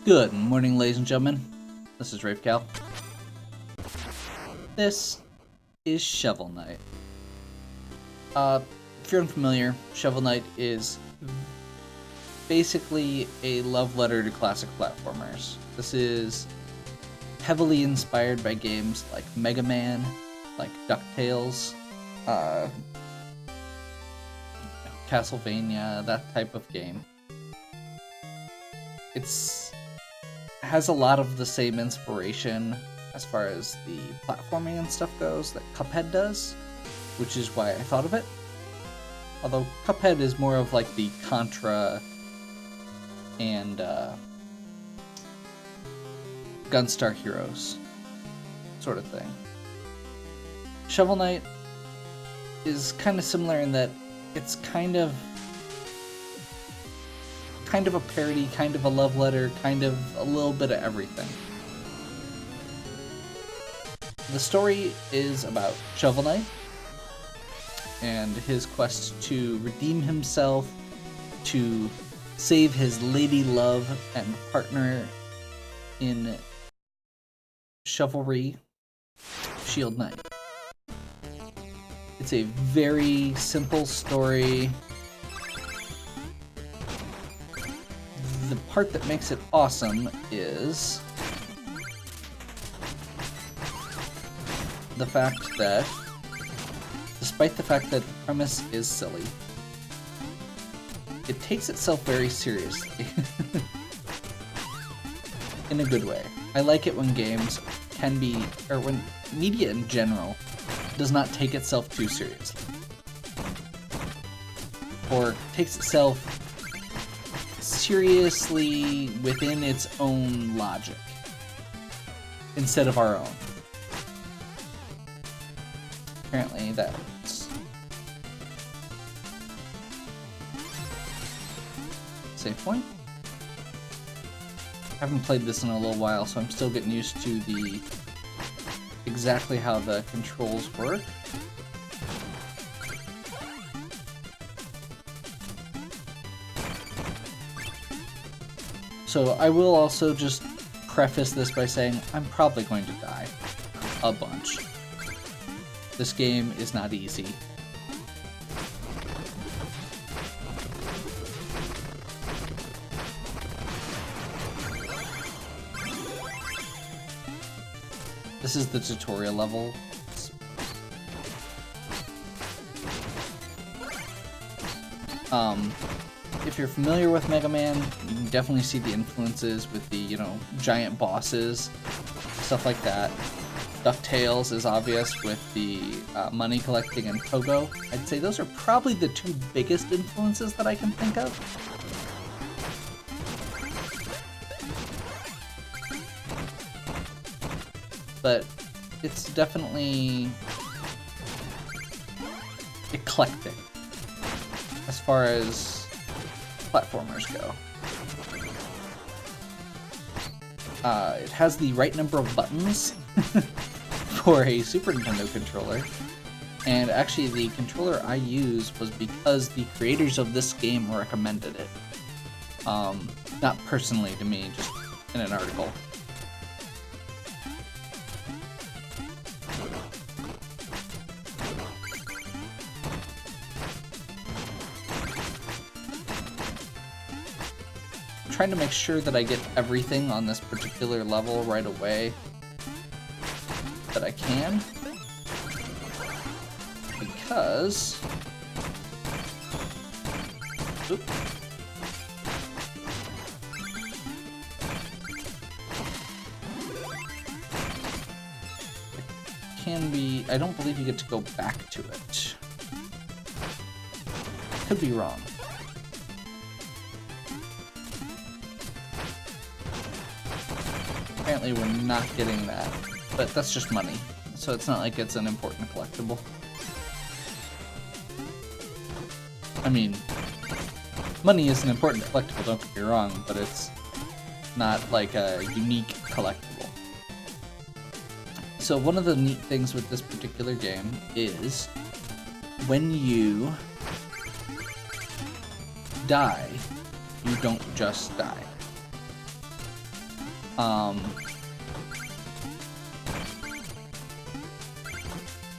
Good morning, ladies and gentlemen. This is Rafe Cal. This is Shovel Knight. If you're unfamiliar, Shovel Knight is basically a love letter to classic platformers. This is heavily inspired by games like Mega Man, like DuckTales, Castlevania, that type of game. It has a lot of the same inspiration as far as the platforming and stuff goes that Cuphead does, which is why I thought of it. Although Cuphead is more of like the Contra and Gunstar Heroes sort of thing. Shovel Knight is kind of similar in that it's kind of a parody, kind of a love letter, kind of a little bit of everything. The story is about Shovel Knight and his quest to redeem himself, to save his lady love and partner in chivalry, Shield Knight. It's a very simple story. The part that makes it awesome is the fact that, despite the fact that the premise is silly, it takes itself very seriously. In a good way. I like it when games can be, or when media in general does not take itself too seriously. Or takes itself seriously within its own logic instead of our own. Apparently that works. Save point. I haven't played this in a little while, so I'm still getting used to the exactly how the controls work. So I will also just preface this by saying I'm probably going to die a bunch. This game is not easy. This is the tutorial level. If you're familiar with Mega Man, you can definitely see the influences with the, giant bosses, stuff like that. DuckTales is obvious with the money collecting and Pogo. I'd say those are probably the two biggest influences that I can think of. But it's definitely eclectic as far as platformers go. It has the right number of buttons for a Super Nintendo controller, and actually the controller I use was because the creators of this game recommended it. Not personally to me, just in an article. Trying to make sure that I get everything on this particular level right away that I can, because it can be, I don't believe you get to go back to it. Could be wrong. Apparently we're not getting that, but that's just money, so it's not like it's an important collectible. I mean, money is an important collectible, don't get me wrong, but it's not like a unique collectible. So one of the neat things with this particular game is when you die, you don't just die.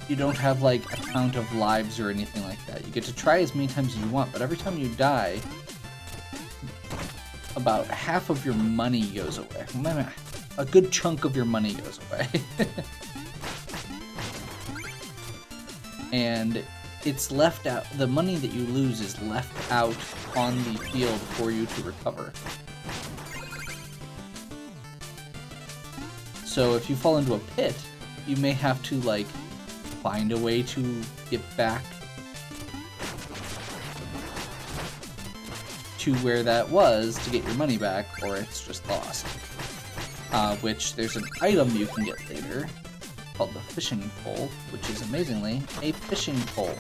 You don't have like a count of lives or anything like that. You get to try as many times as you want, but every time you die, about half of your money goes away. A good chunk of your money goes away. And it's left out, the money that you lose is left out on the field for you to recover. So if you fall into a pit, you may have to like find a way to get back to where that was to get your money back, or it's just lost. Which there's an item you can get later called the fishing pole, which is amazingly a fishing pole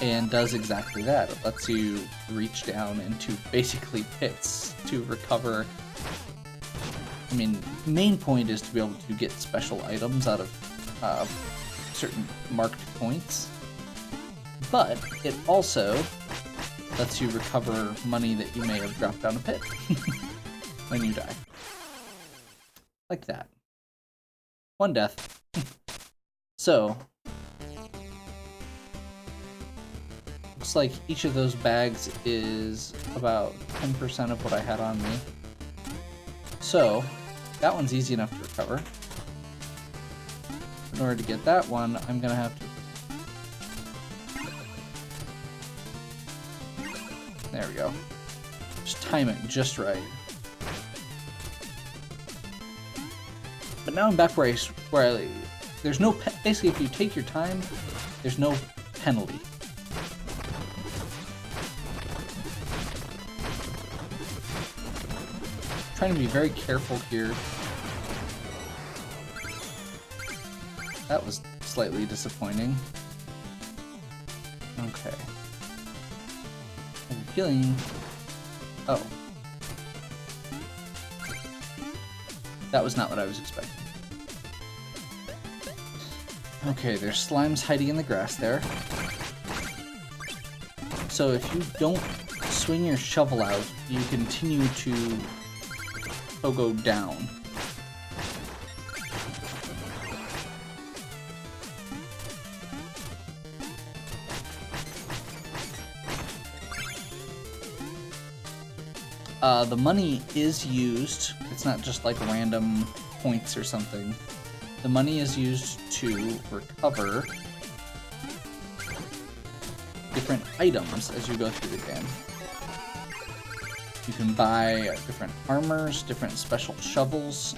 and does exactly that. It lets you reach down into basically pits to recover. I mean, main point is to be able to get special items out of certain marked points, but it also lets you recover money that you may have dropped down a pit when you die. Like that. One death. So, looks like each of those bags is about 10% of what I had on me. So, that one's easy enough to recover. In order to get that one, I'm gonna have to... There we go. Just time it just right. But now I'm back where I there's no basically if you take your time, there's no penalty. Trying to be very careful here. That was slightly disappointing. Okay. I'm feeling... Oh. That was not what I was expecting. Okay, there's slimes hiding in the grass there. So if you don't swing your shovel out, you continue to go down. The money is used. It's not just like random points or something. The money is used to recover different items as you go through the game. You can buy different armors, different special shovels,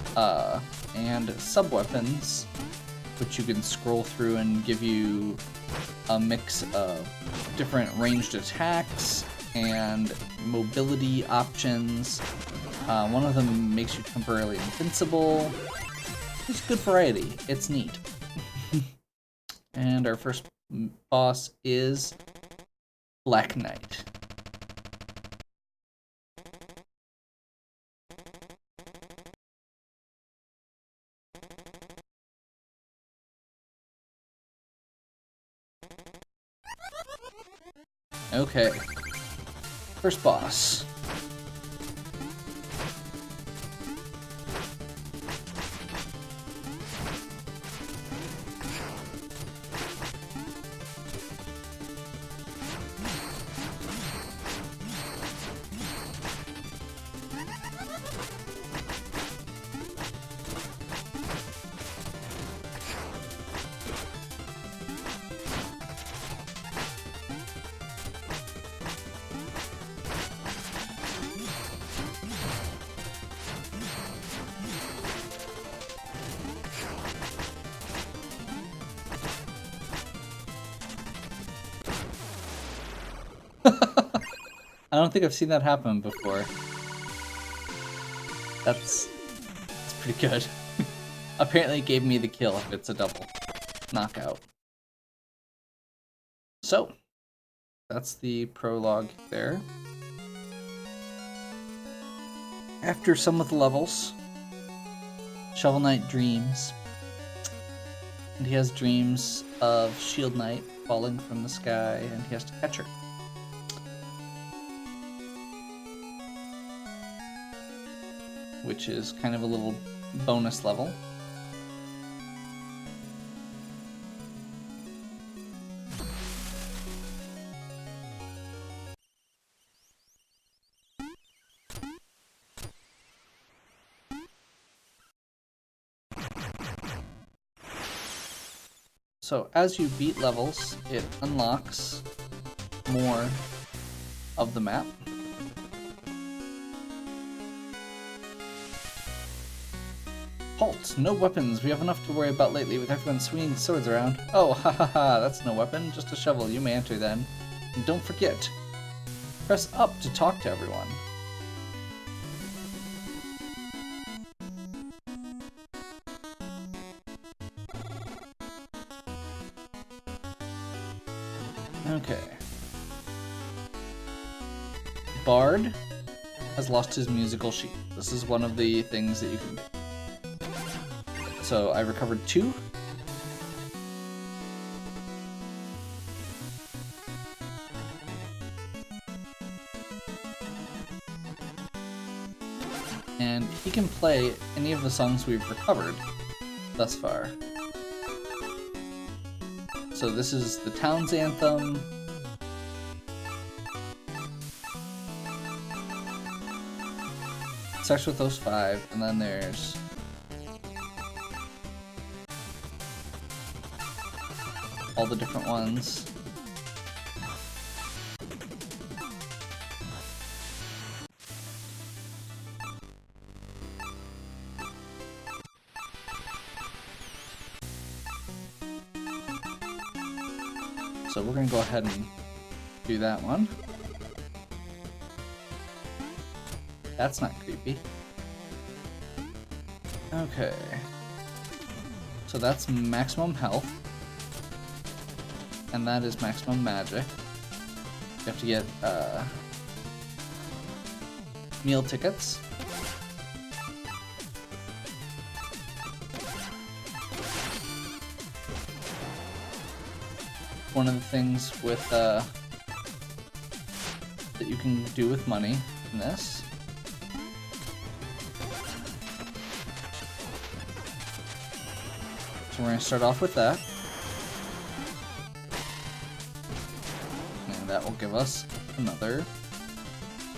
and sub-weapons, which you can scroll through and give you a mix of different ranged attacks and mobility options. One of them makes you temporarily invincible. It's good variety. It's neat. And our first boss is Black Knight. Okay. First boss. I don't think I've seen that happen before. That's pretty good. Apparently it gave me the kill if it's a double knockout. So, that's the prologue there. After some of the levels, Shovel Knight dreams. And he has dreams of Shield Knight falling from the sky, and he has to catch her. which is kind of a little bonus level. So as you beat levels, it unlocks more of the map. Halt! No weapons! We have enough to worry about lately with everyone swinging swords around. Oh, ha ha ha, that's no weapon, just a shovel. You may enter then. And don't forget, press up to talk to everyone. Okay. Bard has lost his musical sheet. This is one of the things that you can do. So I recovered 2. And he can play any of the songs we've recovered thus far. So this is the town's anthem. It starts with those 5, and then there's all the different ones. So we're gonna go ahead and do that one. That's not creepy. Okay. So that's maximum health. And that is maximum magic. You have to get meal tickets. One of the things with that you can do with money in this. So we're going to start off with that. And that will give us another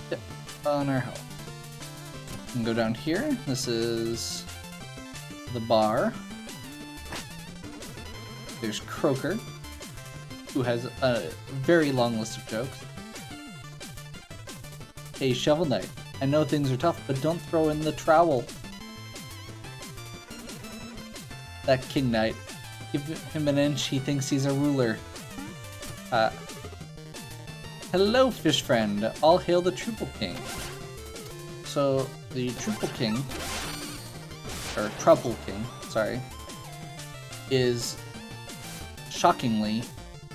dip on our health. We can go down here. This is the bar. There's Croaker, who has a very long list of jokes. Hey, Shovel Knight, I know things are tough, but don't throw in the trowel. That King Knight, give him an inch, he thinks he's a ruler. Hello, fish friend, all hail the Triple King. So, the Triple King, or Trouble King, sorry, is shockingly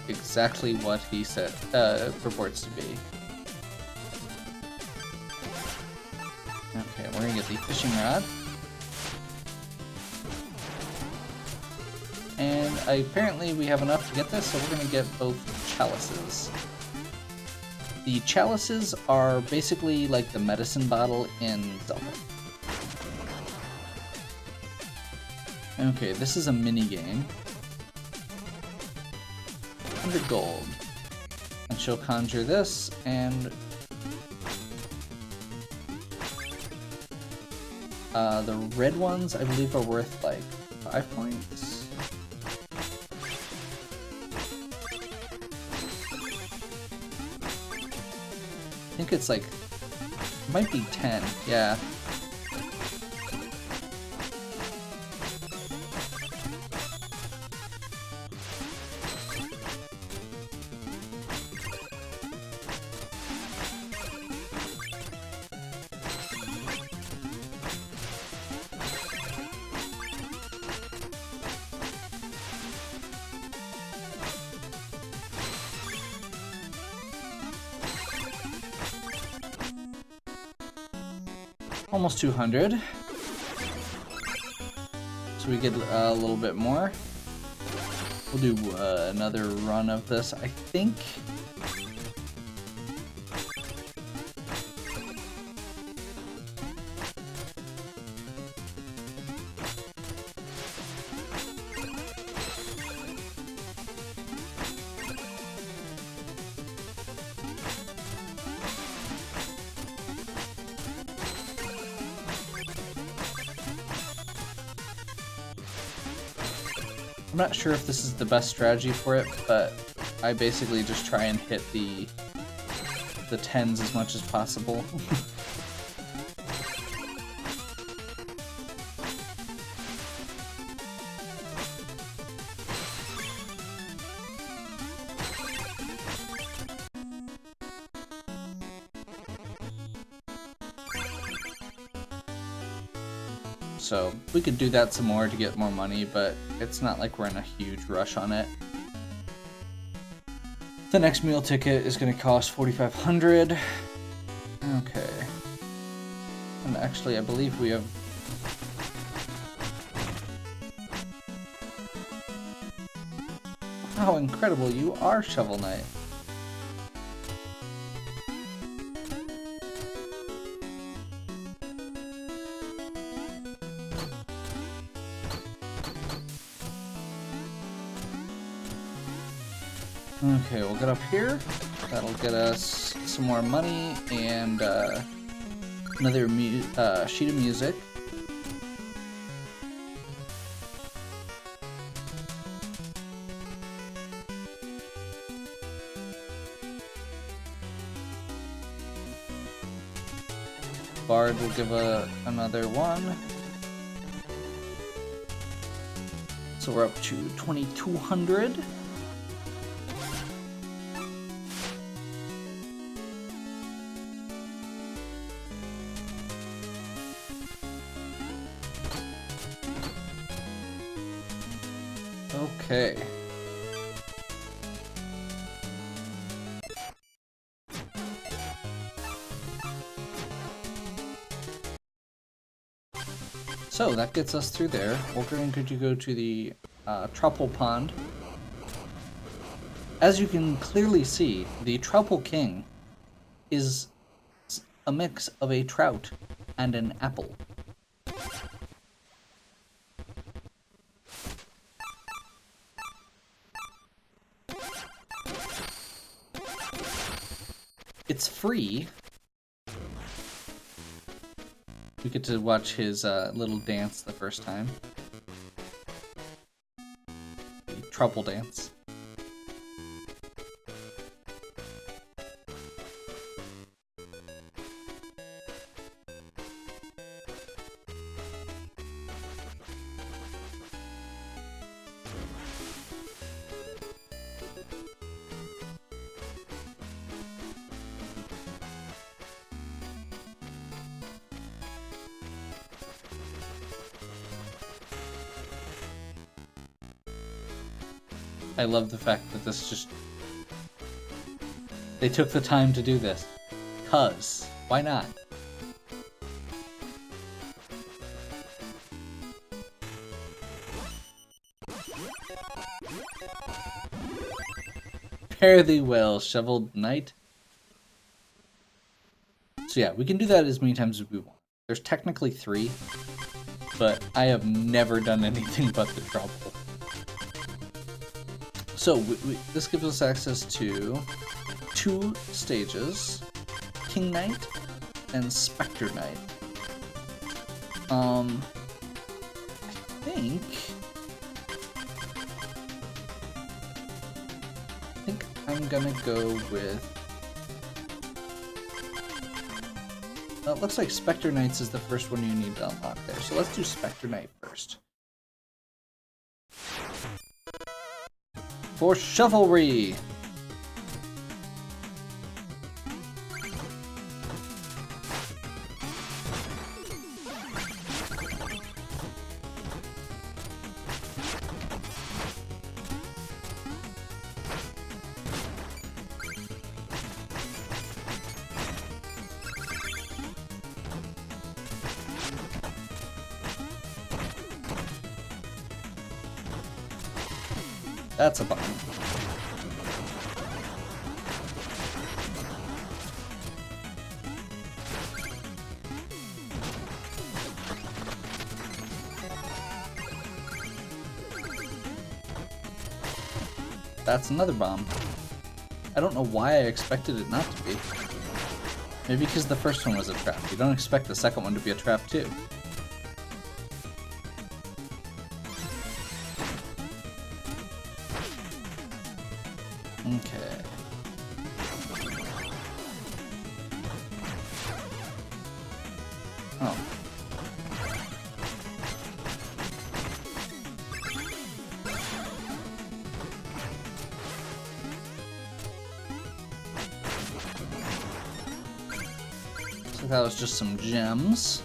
exactly what he said purports to be. Okay, we're gonna get the fishing rod. And apparently we have enough to get this, so we're gonna get both chalices. The chalices are basically like the medicine bottle in Zelda. Okay, this is a mini game. 100 gold. And she'll conjure this, and the red ones I believe are worth like 5 points. I think it's like, it might be 10, yeah. Almost 200. So we get a little bit more. We'll do another run of this, I think. I'm not sure if this is the best strategy for it, but I basically just try and hit the 10s as much as possible. So we could do that some more to get more money, but it's not like we're in a huge rush on it. The next meal ticket is going to cost 4,500. Okay. And actually, I believe we have... How incredible you are, Shovel Knight. Okay, we'll get up here. That'll get us some more money and another sheet of music. Bard will give another one. So we're up to 2,200. Okay. So that gets us through there. We're going to go to the Truffle Pond. As you can clearly see, the Truffle King is a mix of a trout and an apple. It's free. We get to watch his little dance the first time. The Truffle Dance. I love the fact that this just... They took the time to do this. 'Cause, why not? Fare thee well, Shovel Knight. So yeah, we can do that as many times as we want. There's technically 3, but I have never done anything but the trouble. So this gives us access to 2 stages, King Knight and Specter Knight. I think I'm gonna go with... It looks like Specter Knights is the first one you need to unlock there, so let's do Specter Knight first. For chivalry! That's a bummer. That's another bomb. I don't know why I expected it not to be. Maybe because the first one was a trap. You don't expect the second one to be a trap too. Okay. Oh. So that was just some gems.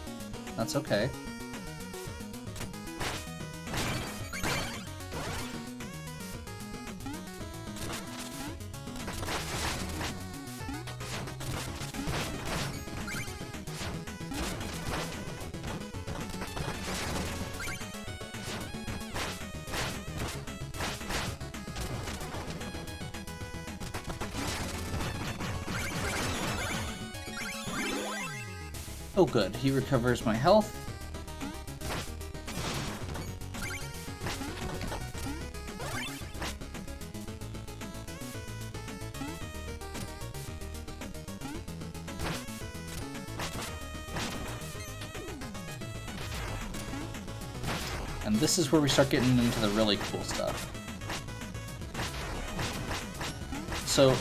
That's okay. Oh good, he recovers my health. And this is where we start getting into the really cool stuff. So,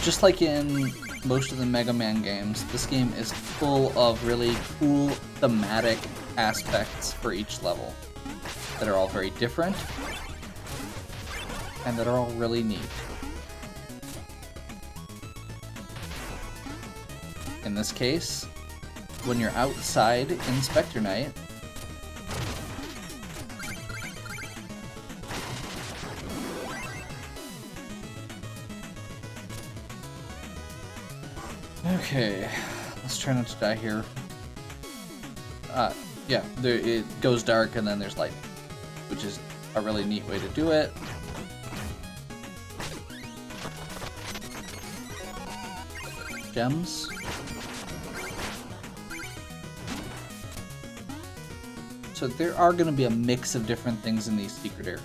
just like in most of the Mega Man games, this game is full of really cool thematic aspects for each level that are all very different and that are all really neat. In this case, when you're outside in Specter Night, okay, let's try not to die here. Yeah, it goes dark and then there's light, which is a really neat way to do it. Gems. So there are going to be a mix of different things in these secret areas.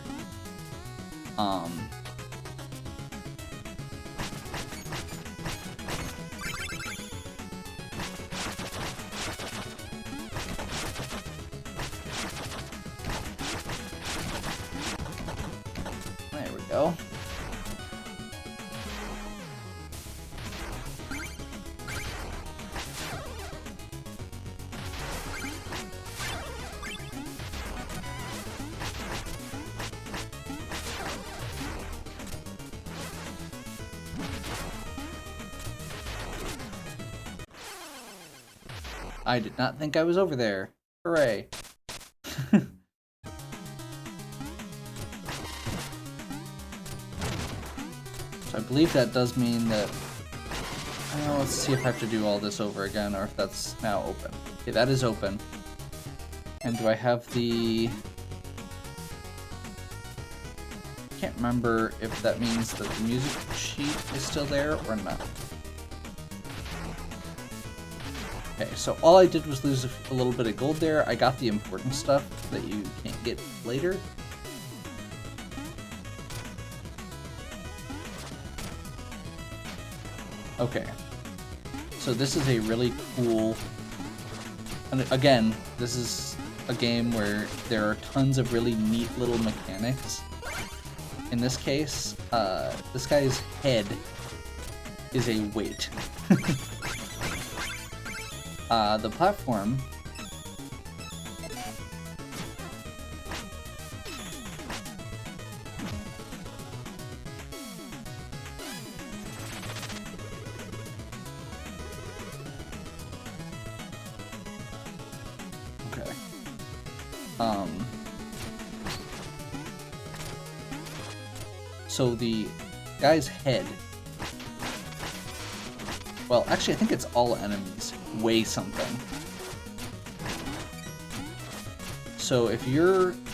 There we go. I did not think I was over there. Hooray. So I believe that does mean that... let's see if I have to do all this over again or if that's now open. Okay, that is open. And do I have the... I can't remember if that means that the music sheet is still there or not. Okay, so all I did was lose a little bit of gold there. I got the important stuff that you can't get later. Okay, so this is a really cool... And again, this is a game where there are tons of really neat little mechanics. In this case, this guy's head is a weight. The platform okay. So the guy's head, well, actually I think it's all enemies weigh something. So if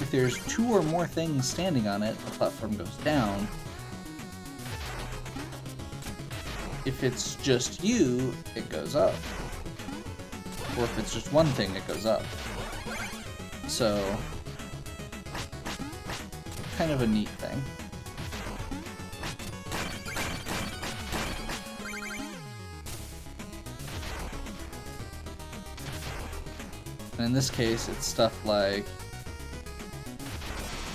there's two or more things standing on it, the platform goes down. If it's just you, it goes up. Or if it's just one thing, it goes up. So, kind of a neat thing. And in this case, it's stuff like,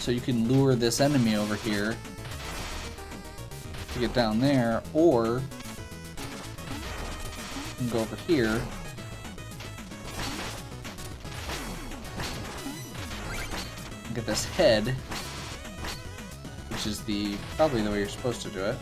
so you can lure this enemy over here to get down there, or I can go over here. And get this head, which is probably the way you're supposed to do it.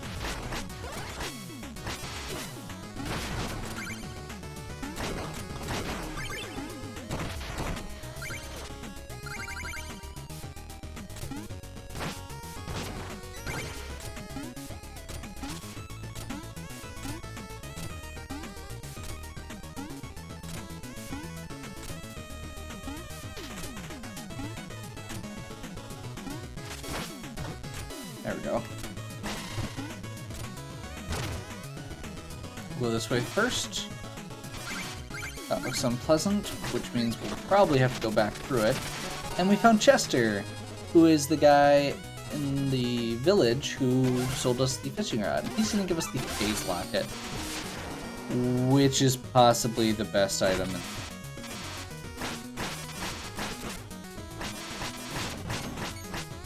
There we go. Go this way first. That looks unpleasant, which means we'll probably have to go back through it. And we found Chester, who is the guy in the village who sold us the fishing rod. He's gonna give us the phase locket, which is possibly the best item.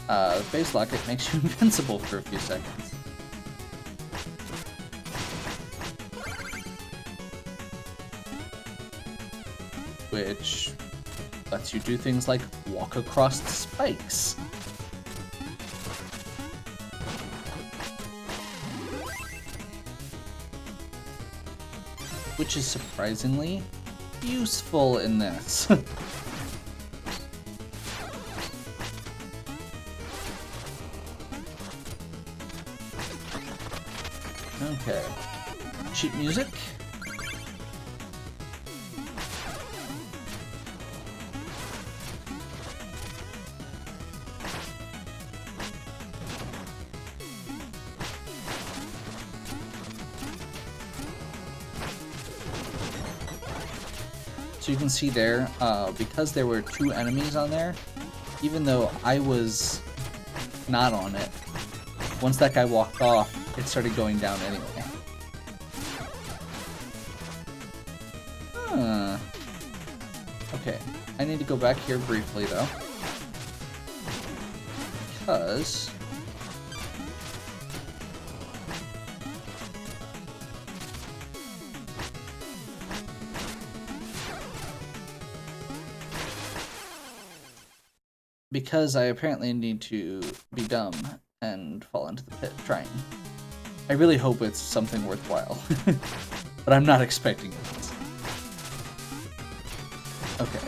The phase locket makes you invincible for a few seconds. Which lets you do things like walk across the spikes. Which is surprisingly useful in this. Okay. Sheet music. So you can see there, because there were 2 enemies on there, even though I was not on it, once that guy walked off, it started going down anyway. Huh. Okay, I need to go back here briefly though, because I apparently need to be dumb and fall into the pit trying. I really hope it's something worthwhile, but I'm not expecting it. Okay.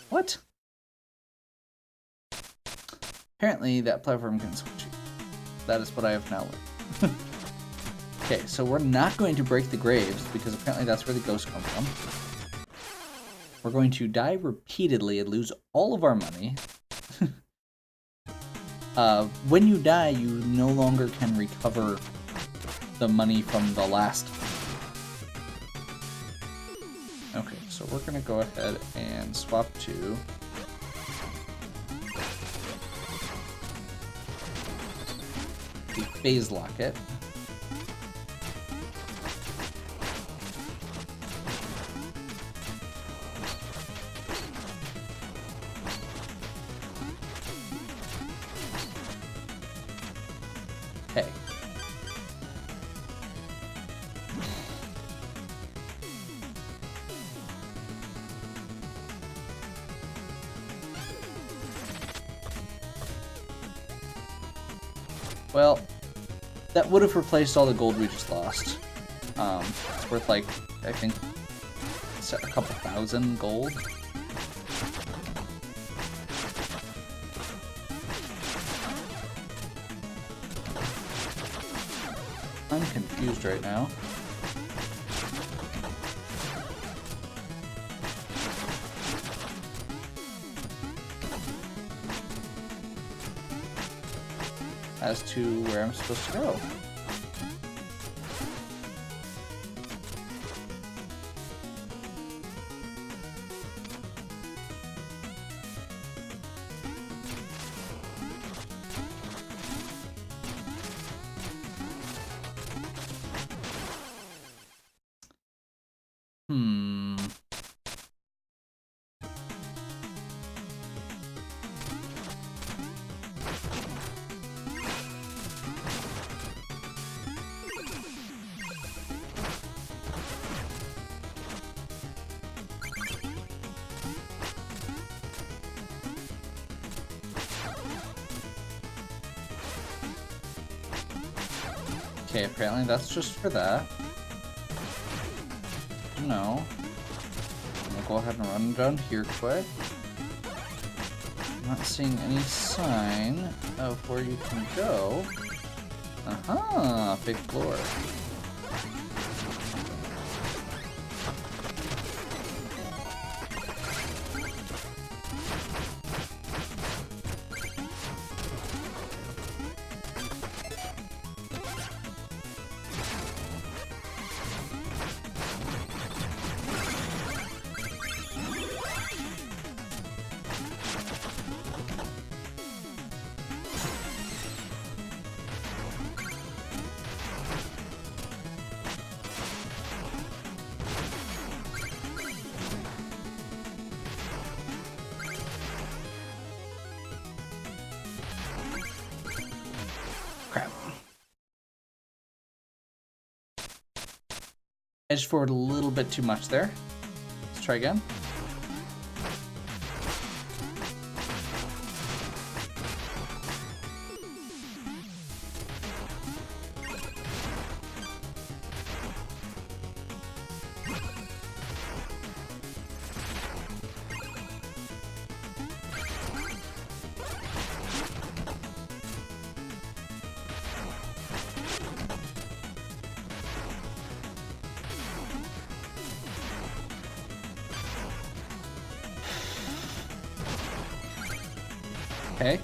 What? Apparently that platform can switch. That is what I have now learned. Okay, so we're not going to break the graves, because apparently that's where the ghosts come from. We're going to die repeatedly and lose all of our money. When you die, you no longer can recover the money from the last. Okay, so we're going to go ahead and swap to the phase locket. Okay. Well, that would have replaced all the gold we just lost. It's worth like, I think, a couple thousand gold. I'm confused right now. As to where I'm supposed to go. Okay, apparently that's just for that. No. I'm gonna go ahead and run down here quick. I'm not seeing any sign of where you can go. Aha! Big floor. Crap. Edged forward a little bit too much there. Let's try again. Okay.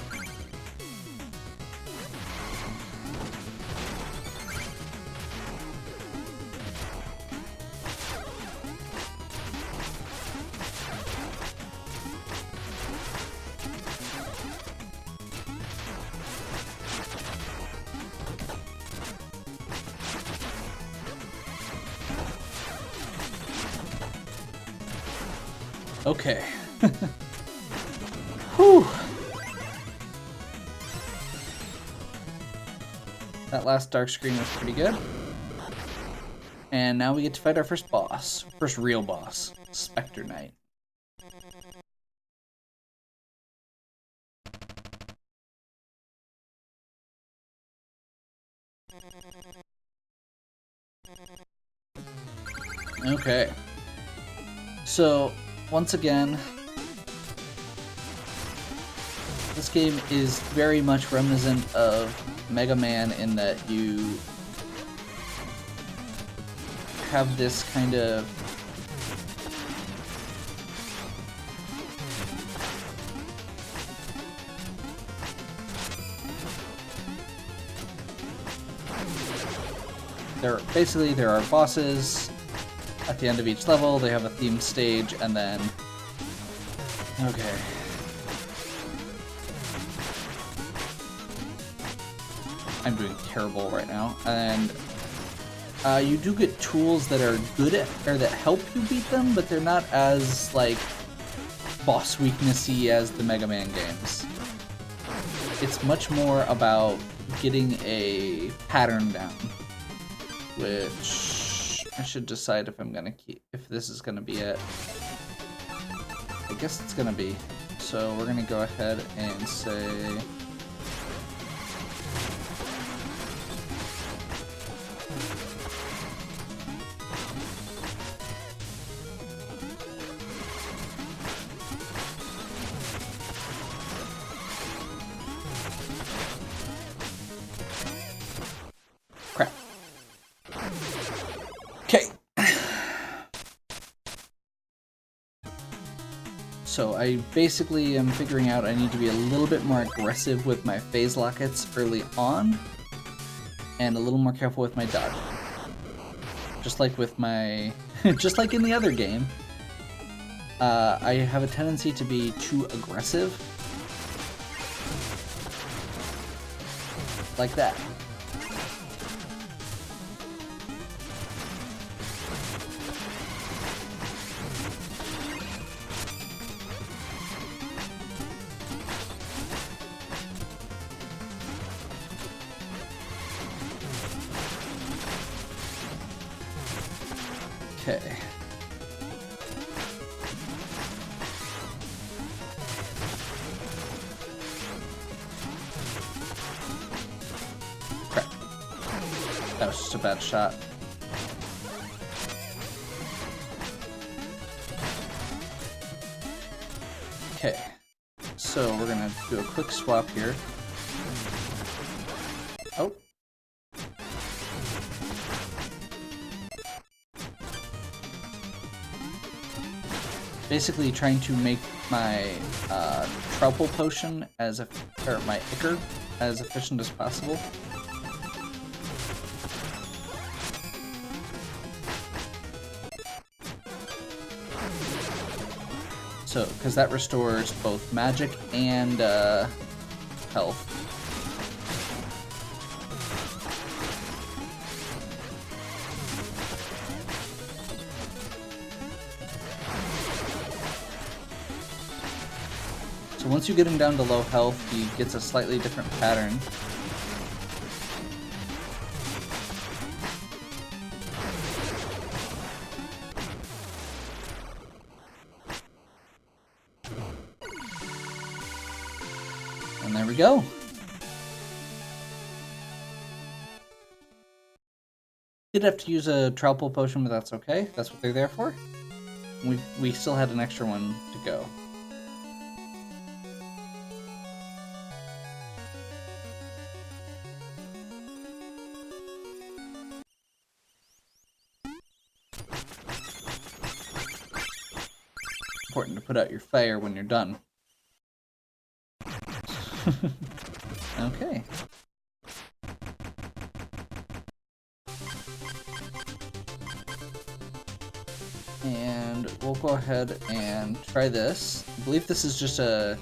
Okay. Whew. That last dark screen was pretty good. And now we get to fight our first boss. First real boss. Specter Knight. Okay. So, once again, this game is very much reminiscent of Mega Man in that you have this kind of there are bosses at the end of each level. They have a themed stage, and then okay. I'm doing terrible right now. And you do get tools that are good at, or that help you beat them, but they're not as, like, boss weaknessy as the Mega Man games. It's much more about getting a pattern down, which I should decide if I'm gonna keep, if this is gonna be it. I guess it's gonna be. So we're gonna go ahead and say, crap. Okay. So I basically am figuring out I need to be a little bit more aggressive with my phase lockets early on, and a little more careful with my dodge. Just like with my, just like in the other game, I have a tendency to be too aggressive. Like that. Okay. Crap. That was just a bad shot. Okay, so we're gonna do a quick swap here. Oh. Basically trying to make my Troupple potion or my Ichor as efficient as possible. So, because that restores both magic and health. So once you get him down to low health, he gets a slightly different pattern. And there we go. Did have to use a Troupple potion, but that's okay. That's what they're there for. We still had an extra one to go. Important to put out your fire when you're done. Okay. And we'll go ahead and try this. I believe this is just a...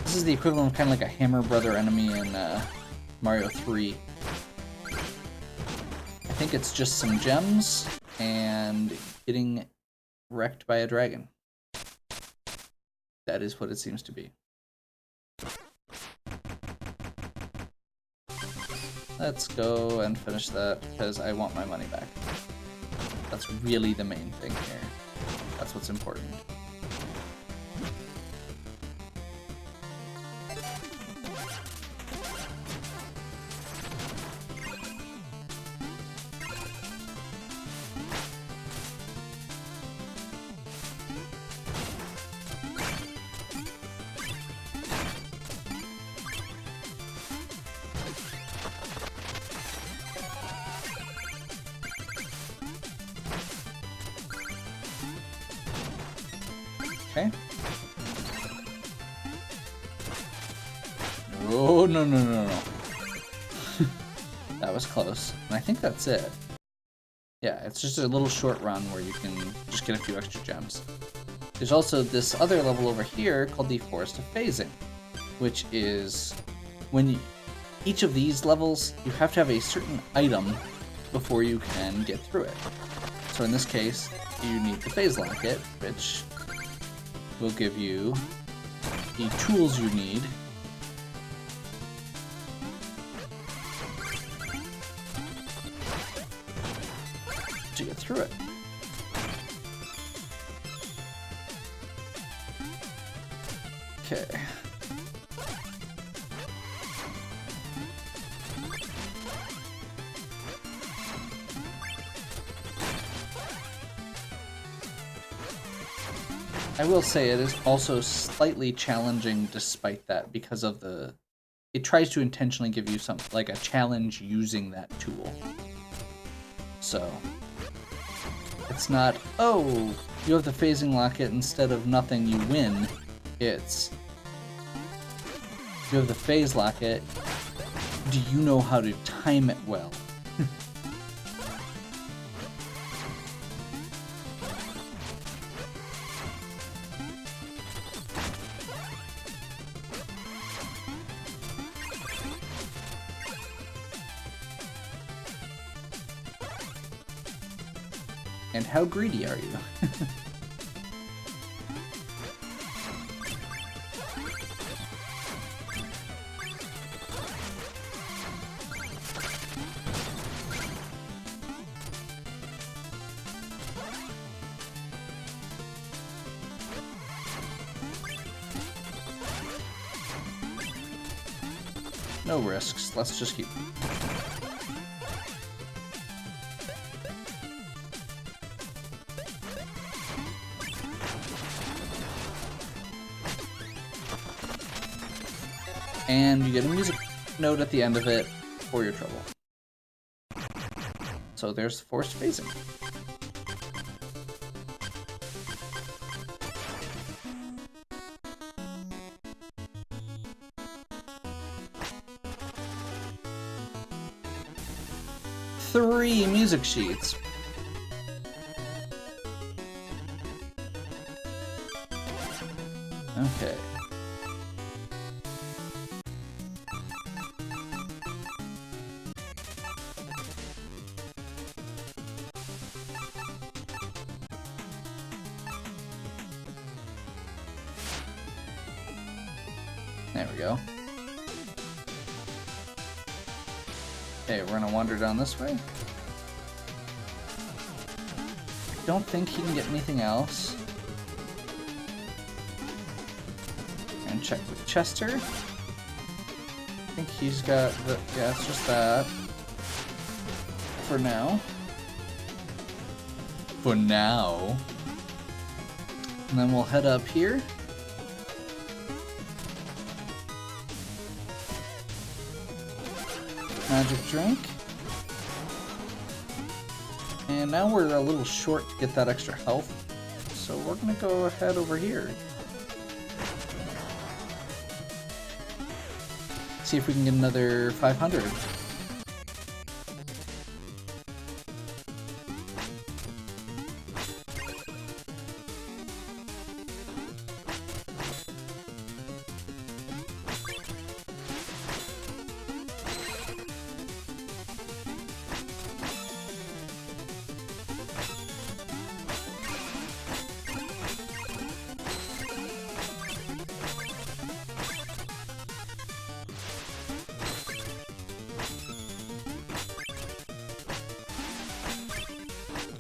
This is the equivalent of kind of like a Hammer Brother enemy in Mario 3. I think it's just some gems and getting wrecked by a dragon. That is what it seems to be. Let's go and finish that because I want my money back. That's really the main thing here. That's what's important. Okay. Oh, no, no, no, no. That was close. And I think that's it. Yeah, it's just a little short run where you can just get a few extra gems. There's also this other level over here called the Forest of Phasing, which is when each of these levels, you have to have a certain item before you can get through it. So in this case, you need the Phase Locket, which will give you the tools you need to get through it. Okay. I will say it is also slightly challenging despite that because of the... It tries to intentionally give you something like a challenge using that tool. So, it's not, oh, you have the Phasing Locket instead of nothing, you win. It's, you have the Phase Locket, do you know how to time it well? And how greedy are you? No risks, let's just keep... and you get a music note at the end of it for your trouble. So there's forced phasing. Three music sheets. Okay. There we go. Okay, we're gonna wander down this way. I don't think he can get anything else. And check with Chester. I think he's got the, yeah, it's just that. For now. For now. And then we'll head up here. Magic drink. And now we're a little short to get that extra health. So we're gonna go ahead over here. See if we can get another 500.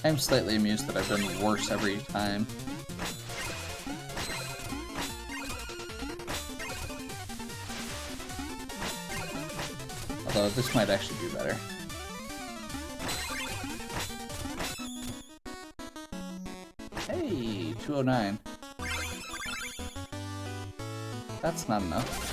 I'm slightly amused that I've done worse every time. Although this might actually be better. Hey, 209. That's not enough.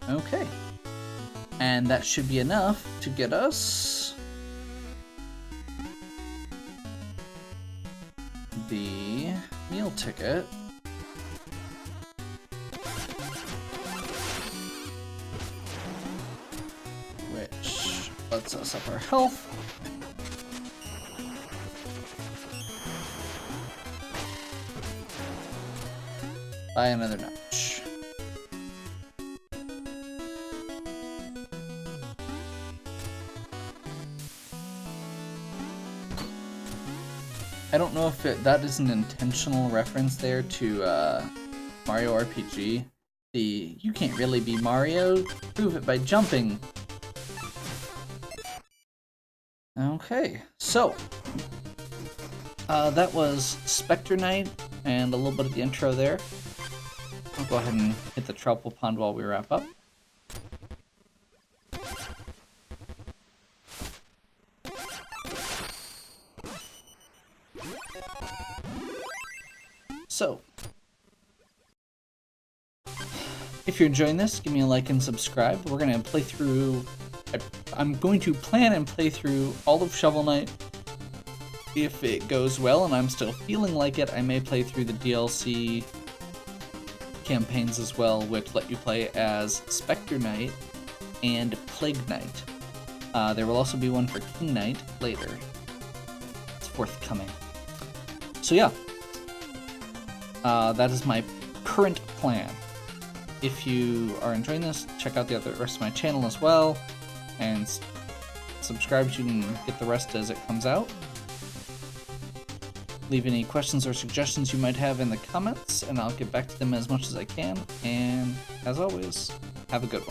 Okay. And that should be enough to get us the meal ticket. Which lets us up our health. By another notch. I don't know if that is an intentional reference there to Mario RPG. The "you can't really be Mario, prove it by jumping." Okay, so that was Specter Night and a little bit of the intro there. I'll go ahead and hit the Troupple Pond while we wrap up. So, if you're enjoying this, give me a like and subscribe. We're going to play through... I'm going to plan and play through all of Shovel Knight. If it goes well and I'm still feeling like it, I may play through the DLC campaigns as well, which let you play as Specter Knight and Plague Knight. There will also be one for King Knight later. As forthcoming. So yeah, that is my current plan. If you are enjoying this, check out the rest of my channel as well, and subscribe so you can get the rest as it comes out. Leave any questions or suggestions you might have in the comments, and I'll get back to them as much as I can. And as always, have a good one.